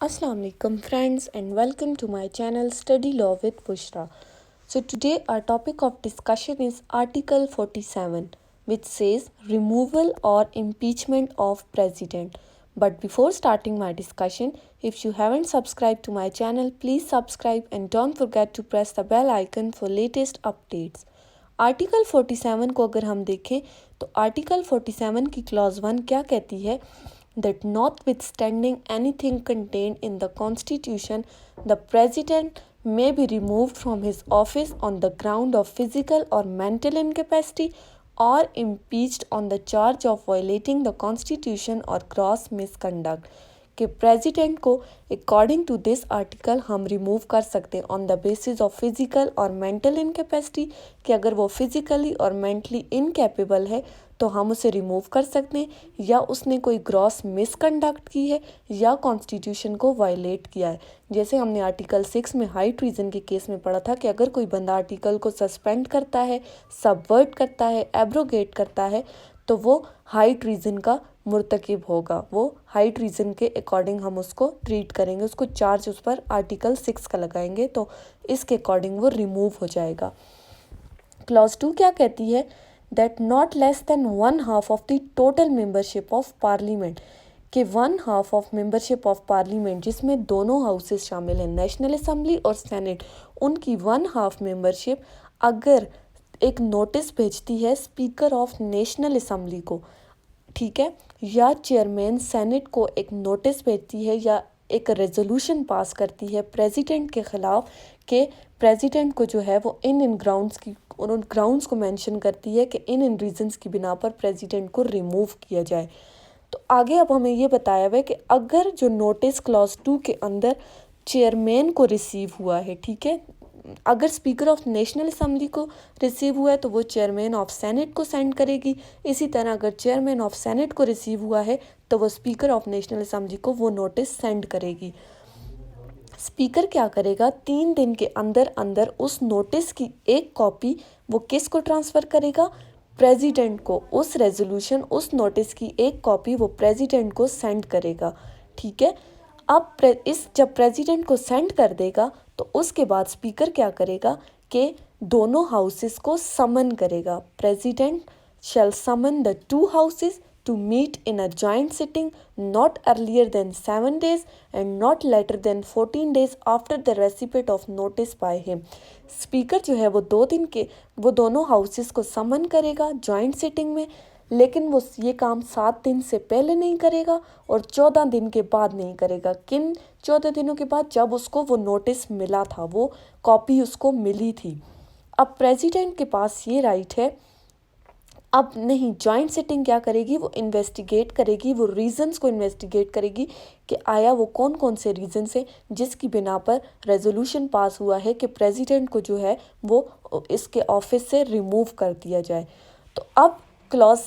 Assalamu alaikum friends and welcome to my channel Study Law with Bushra. So today our topic of discussion is Article 47 which says removal or impeachment of president. But before starting my discussion, if you haven't subscribed to my channel, please subscribe and don't forget to press the bell icon for latest updates. Article 47 को अगर हम देखें तो article 47 की clause 1 क्या कहती है that notwithstanding anything contained in the constitution, the president may be removed from his office on the ground of physical or mental incapacity or impeached on the charge of violating the constitution or gross misconduct. कि president को according to this article हम remove कर सकते हैं on the basis of physical और mental incapacity कि अगर वो फिजिकली और मेंटली इनकेपेबल है तो हम उसे रिमूव कर सकते हैं या उसने कोई ग्रॉस मिसकंडक्ट की है या कॉन्स्टिट्यूशन को वायलेट किया है। जैसे हमने आर्टिकल 6 में हाई ट्रीजन के केस में पढ़ा था कि अगर कोई बंदा आर्टिकल को सस्पेंड करता है, सबवर्ट करता है, एब्रोगेट करता है तो वो हाई ट्रीजन का मुर्तकिब होगा। वो हाई ट्रीजन के अकॉर्डिंग हम उसको ट्रीट करेंगे, उसको चार्ज उस पर आर्टिकल 6 का लगाएंगे तो इसके अकॉर्डिंग वो रिमूव हो जाएगा। क्लॉज 2 क्या कहती है that not less than 1/2 of the total membership of parliament कि 1/2 ऑफ मेंबरशिप ऑफ पार्लियामेंट जिसमें दोनों हाउसेस शामिल हैं, नेशनल असेंबली और सेनेट, उनकी 1/2 मेंबरशिप अगर एक नोटिस भेजती है स्पीकर ऑफ नेशनल असेंबली को, ठीक है, या चेयरमैन सेनेट को एक नोटिस भेजती है या एक रेजोल्यूशन पास करती है प्रेसिडेंट के ख़िलाफ़ कि प्रेसिडेंट को जो है वो इन ग्राउंड्स को मेंशन करती है कि इन रीजंस की बिना पर प्रेसिडेंट को रिमूव किया जाए। तो आगे अब हमें ये बताया हुआ है कि अगर जो नोटिस क्लॉज 2 के अंदर चेयरमैन को रिसीव हुआ है, ठीक है, अगर स्पीकर ऑफ नेशनल असेंबली को रिसीव हुआ है तो वो चेयरमैन ऑफ सेनेट को सेंड करेगी। इसी तरह अगर चेयरमैन ऑफ सेनेट को रिसीव हुआ है तो वो स्पीकर ऑफ नेशनल असेंबली को वो नोटिस सेंड करेगी। स्पीकर क्या करेगा, 3 दिन के अंदर अंदर उस नोटिस की एक कॉपी वो किसको ट्रांसफ़र करेगा, प्रेसिडेंट को। उस रेजोल्यूशन, उस नोटिस की एक कॉपी वो प्रेसिडेंट को सेंड करेगा, ठीक है। अब जब प्रेसिडेंट को सेंड कर देगा तो उसके बाद स्पीकर क्या करेगा कि दोनों हाउसेस को समन करेगा। President shall summon the 2 houses to meet in a joint sitting not earlier than 7 days and not later than 14 days after the receipt of notice by him. Speaker जो है वो 2 दिन के वो दोनों हाउसेस को समन करेगा जॉइंट सिटिंग में, लेकिन वो ये काम 7 दिन से पहले नहीं करेगा और 14 दिन के बाद नहीं करेगा। किन 14 दिनों के बाद? जब उसको वो नोटिस मिला था, वो कॉपी उसको मिली थी। अब प्रेसिडेंट के पास ये राइट है। अब नहीं, जॉइंट सिटिंग क्या करेगी, वो इन्वेस्टिगेट करेगी, वो रीजंस को इन्वेस्टिगेट करेगी कि आया वो कौन कौन से रीजंस हैं जिसकी बिना पर रेजोल्यूशन पास हुआ है कि प्रेसिडेंट को जो है वो इसके ऑफिस से रिमूव कर दिया जाए। तो अब क्लॉज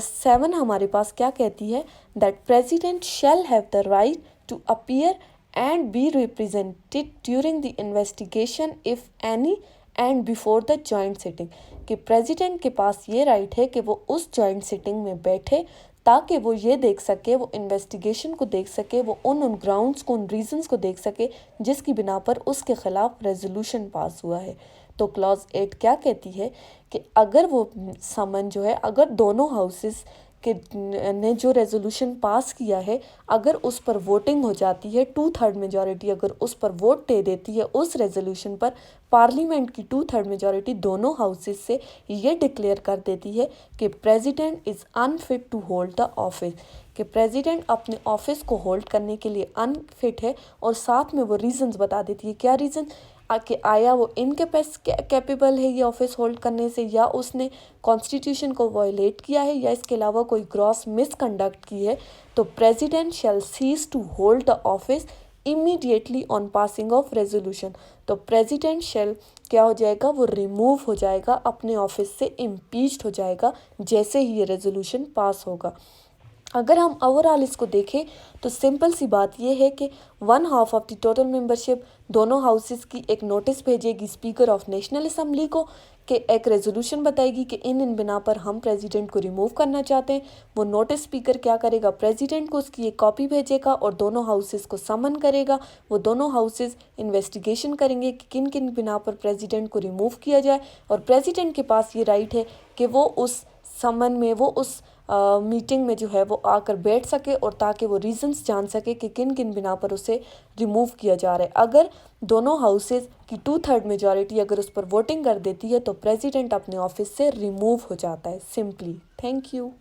7 हमारे पास क्या कहती है that president shall have the right to appear and be represented during the investigation if any and before the joint sitting कि प्रेसिडेंट के पास ये राइट है कि वो उस जॉइंट सिटिंग में बैठे ताकि वो ये देख सके, वो इन्वेस्टिगेशन को देख सके, वो उन ग्राउंड्स को, उन रीजंस को देख सके जिसकी बिना पर उसके ख़िलाफ़ रेजोल्यूशन पास हुआ है। तो क्लॉज 8 क्या कहती है कि अगर वो समन जो है, अगर दोनों हाउसेस के ने जो रेजोल्यूशन पास किया है अगर उस पर वोटिंग हो जाती है, 2/3 मेजॉरिटी अगर उस पर वोट दे देती है उस रेजोल्यूशन पर, पार्लियामेंट की 2/3 मेजॉरिटी दोनों हाउसेस से ये डिक्लेयर कर देती है कि president is unfit to hold the office, कि प्रेसिडेंट अपने ऑफिस को होल्ड करने के लिए अनफिट है, और साथ में वो रीजंस बता देती है। क्या रीज़न? कि आया वो कैपेबल है ये ऑफिस होल्ड करने से, या उसने कॉन्स्टिट्यूशन को वायलेट किया है, या इसके अलावा कोई ग्रॉस मिसकंडक्ट की है। तो president shall cease to hold the office immediately on passing of resolution. तो प्रेसिडेंट शैल क्या हो जाएगा, वो रिमूव हो जाएगा, अपने ऑफिस से इम्पीच्ड हो जाएगा जैसे ही ये रेजोल्यूशन पास होगा। अगर हम ओवरऑल इसको देखें तो सिंपल सी बात यह है कि 1/2 ऑफ द टोटल मेंबरशिप दोनों हाउसेस की एक नोटिस भेजेगी स्पीकर ऑफ नेशनल असेंबली को, कि एक रेजोल्यूशन बताएगी कि इन बिना पर हम प्रेसिडेंट को रिमूव करना चाहते हैं। वो नोटिस स्पीकर क्या करेगा, प्रेसिडेंट को उसकी एक कॉपी भेजेगा और दोनों हाउसेस को समन करेगा। वो दोनों हाउसेस इन्वेस्टिगेशन करेंगे कि किन किन बिना पर प्रेसिडेंट को रिमूव किया जाए, और प्रेसिडेंट के पास ये राइट है कि वो उस समन में, वो उस मीटिंग में जो है वो आकर बैठ सके, और ताकि वो रीजंस जान सके कि किन किन बिना पर उसे रिमूव किया जा रहा है। अगर दोनों हाउसेस की 2/3 मेजॉरिटी अगर उस पर वोटिंग कर देती है तो प्रेसिडेंट अपने ऑफिस से रिमूव हो जाता है, सिंपली। Thank you.